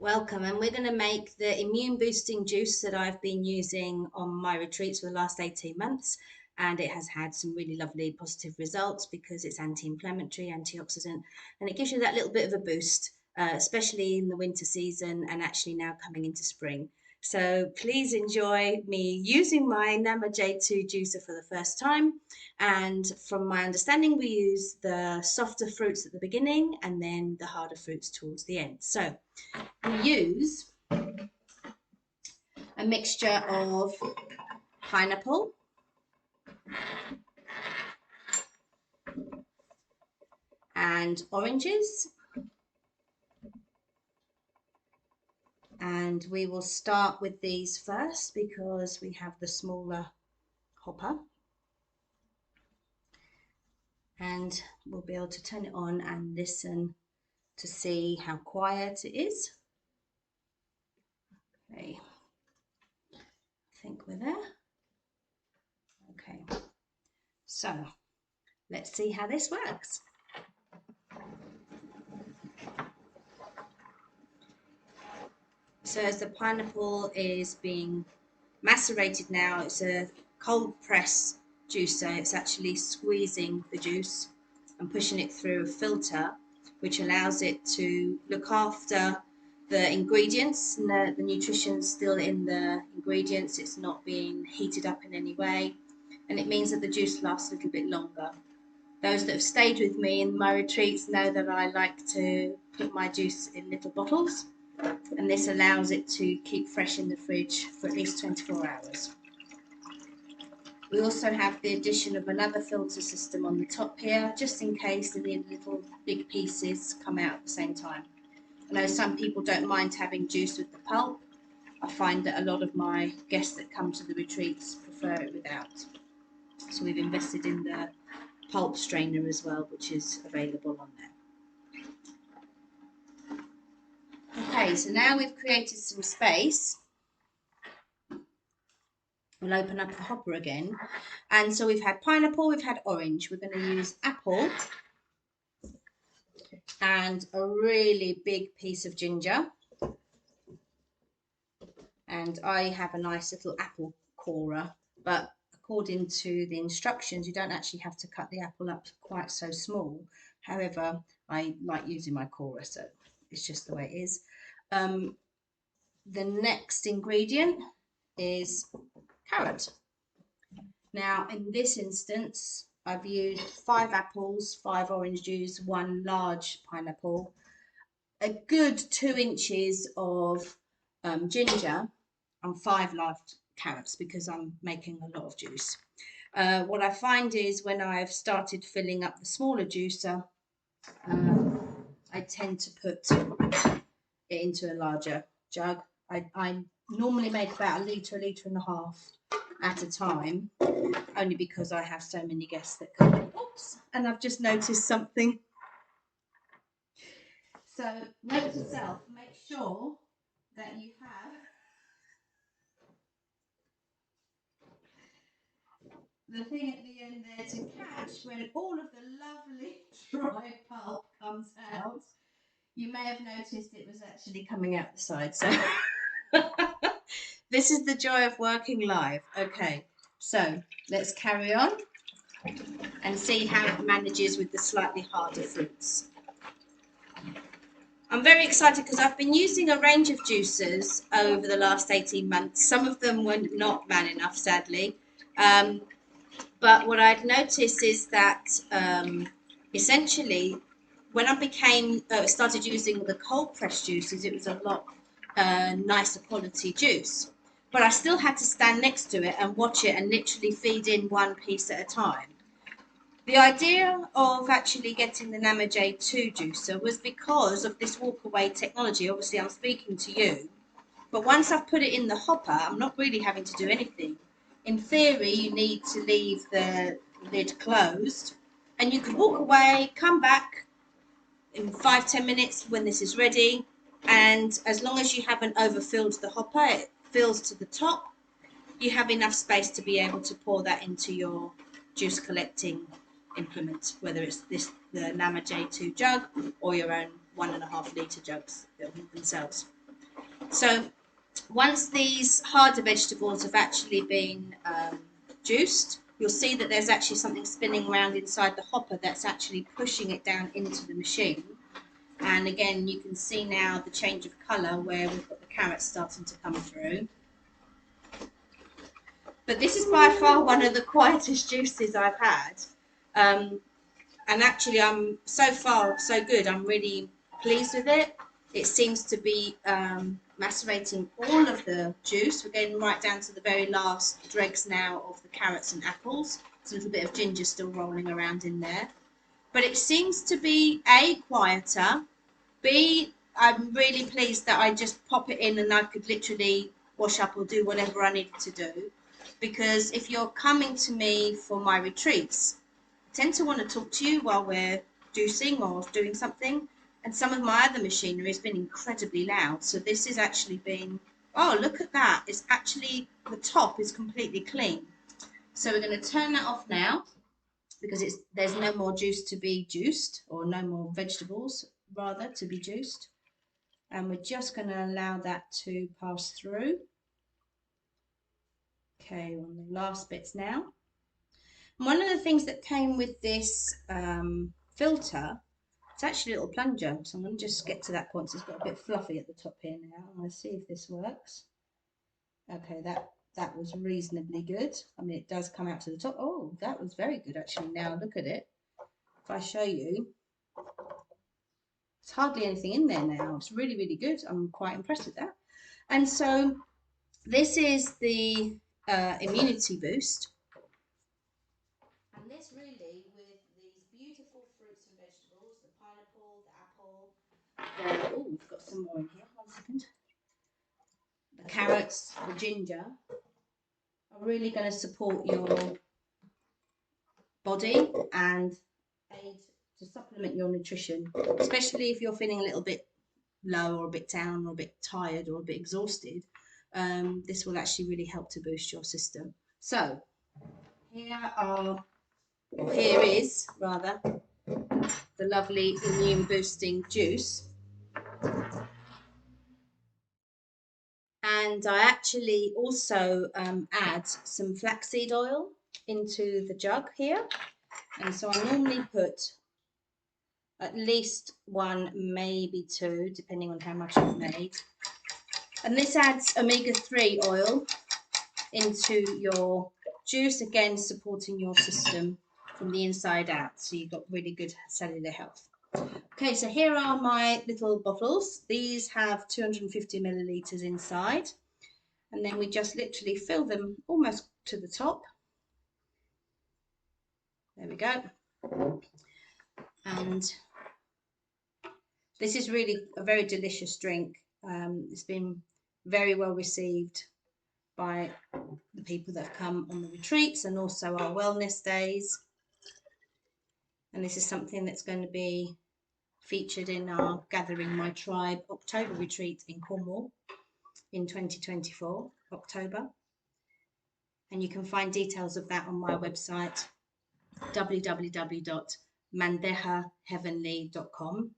Welcome, and we're going to make the immune boosting juice that I've been using on my retreats for the last 18 months. And it has had some really lovely positive results because it's anti inflammatory, antioxidant, and it gives you that little bit of a boost, especially in the winter season and actually now coming into spring. So please enjoy me using my Nama J2 juicer for the first time. And from my understanding, we use the softer fruits at the beginning and then the harder fruits towards the end. So we use a mixture of pineapple, and oranges, and we will start with these first because we have the smaller hopper, and we'll be able to turn it on and listen to see how quiet it is. Okay, I think we're there. Okay, so let's see how this works. So as the pineapple is being macerated now, it's a cold press juicer. It's actually squeezing the juice and pushing it through a filter, which allows it to look after the ingredients and the nutrition's still in the ingredients. It's not being heated up in any way, and it means that the juice lasts a little bit longer. Those that have stayed with me in my retreats know that I like to put my juice in little bottles, and this allows it to keep fresh in the fridge for at least 24 hours. We also have the addition of another filter system on the top here, just in case any little big pieces come out at the same time. I know some people don't mind having juice with the pulp. I find that a lot of my guests that come to the retreats prefer it without. So we've invested in the pulp strainer as well, which is available on there. Okay, so now we've created some space. We'll open up the hopper again. And so we've had pineapple, we've had orange. We're going to use apple and a really big piece of ginger. And I have a nice little apple corer, but according to the instructions, you don't actually have to cut the apple up quite so small. However, I like using my corer, so it's just the way it is. The next ingredient is carrot. Now, in this instance, I've used 5 apples, 5 orange juice, 1 large pineapple, a good 2 inches of ginger, and 5 large carrots because I'm making a lot of juice. What I find is when I've started filling up the smaller juicer, I tend to put it into a larger jug. I normally make about a litre and a half at a time, only because I have so many guests that come in. Oops, and I've just noticed something. So note to self, make sure that you have the thing at the end there to catch when all of the lovely dry pulp comes out. You may have noticed it was actually coming out the side. So this is the joy of working live. Okay, so let's carry on and see how it manages with the slightly harder fruits. I'm very excited because I've been using a range of juicers over the last 18 months. Some of them were not man enough, sadly. But what I'd noticed is that essentially when I started using the cold press juices, it was a lot nicer quality juice. But I still had to stand next to it and watch it and literally feed in one piece at a time. The idea of actually getting the Nama J2 juicer was because of this walk away technology. Obviously, I'm speaking to you, but once I've put it in the hopper, I'm not really having to do anything. In theory, you need to leave the lid closed, and you could walk away, come back in 5-10 minutes when this is ready, and as long as you haven't overfilled the hopper, it fills to the top, you have enough space to be able to pour that into your juice collecting implement, whether it's the Nama J2 jug or your own 1.5 litre jugs themselves. So once these harder vegetables have actually been juiced, you'll see that there's actually something spinning around inside the hopper that's actually pushing it down into the machine. And again, you can see now the change of colour where we've got the carrots starting to come through. But this is by far one of the quietest juices I've had. And actually, I'm so far so good. I'm really pleased with it. It seems to be macerating all of the juice. We're getting right down to the very last dregs now of the carrots and apples. There's a little bit of ginger still rolling around in there. But it seems to be A, quieter, B, I'm really pleased that I just pop it in and I could literally wash up or do whatever I needed to do. Because if you're coming to me for my retreats, I tend to want to talk to you while we're juicing or doing something. And some of my other machinery has been incredibly loud. So this is actually been, oh, look at that. It's actually, the top is completely clean. So we're going to turn that off now because there's no more juice to be juiced, or no more vegetables rather to be juiced. And we're just going to allow that to pass through. Okay, on the last bits now. And one of the things that came with this filter, it's actually a little plunger. So I'm going to just get to that point. So it's got a bit fluffy at the top here now. I'm going to see if this works. Okay, that was reasonably good. I mean, it does come out to the top. Oh, that was very good actually. Now look at it. If I show you, there's hardly anything in there now. It's really, really good. I'm quite impressed with that. And so this is the immunity boost. And this really, with these beautiful fruits and vegetables, the pineapple, the apple, oh, we've got some more in here, 1 second. The carrots, the ginger, are really going to support your body and aid to supplement your nutrition, especially if you're feeling a little bit low or a bit down or a bit tired or a bit exhausted. This will actually really help to boost your system. So here is rather the lovely immune boosting juice. And I actually also add some flaxseed oil into the jug here. And so I normally put at least 1, maybe 2, depending on how much I've made. And this adds omega-3 oil into your juice, again supporting your system from the inside out, so you've got really good cellular health. Okay, so here are my little bottles. These have 250 millilitres inside, and then we just literally fill them almost to the top. There we go. And this is really a very delicious drink. It's been very well received by the people that have come on the retreats and also our wellness days. And this is something that's going to be featured in our Gathering My Tribe October retreat in Cornwall in 2024, October. And you can find details of that on my website, www.mandejaheavenly.com,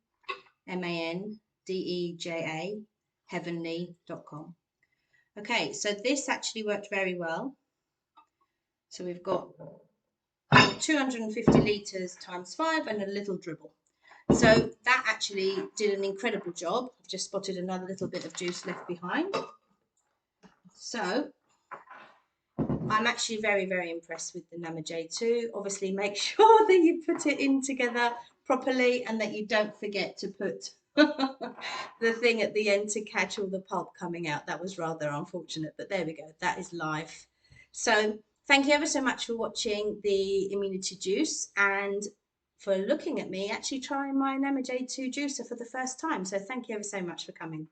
MANDEJA heavenly.com. Okay, so this actually worked very well. So we've got 250 litres times 5 and a little dribble. So that actually did an incredible job. I've just spotted another little bit of juice left behind. So I'm actually very, very impressed with the Namaste 2. Obviously, make sure that you put it in together properly and that you don't forget to put the thing at the end to catch all the pulp coming out. That was rather unfortunate, but there we go. That is life. So thank you ever so much for watching the immunity juice and for looking at me actually trying my Namaste 2 juicer for the first time. So thank you ever so much for coming.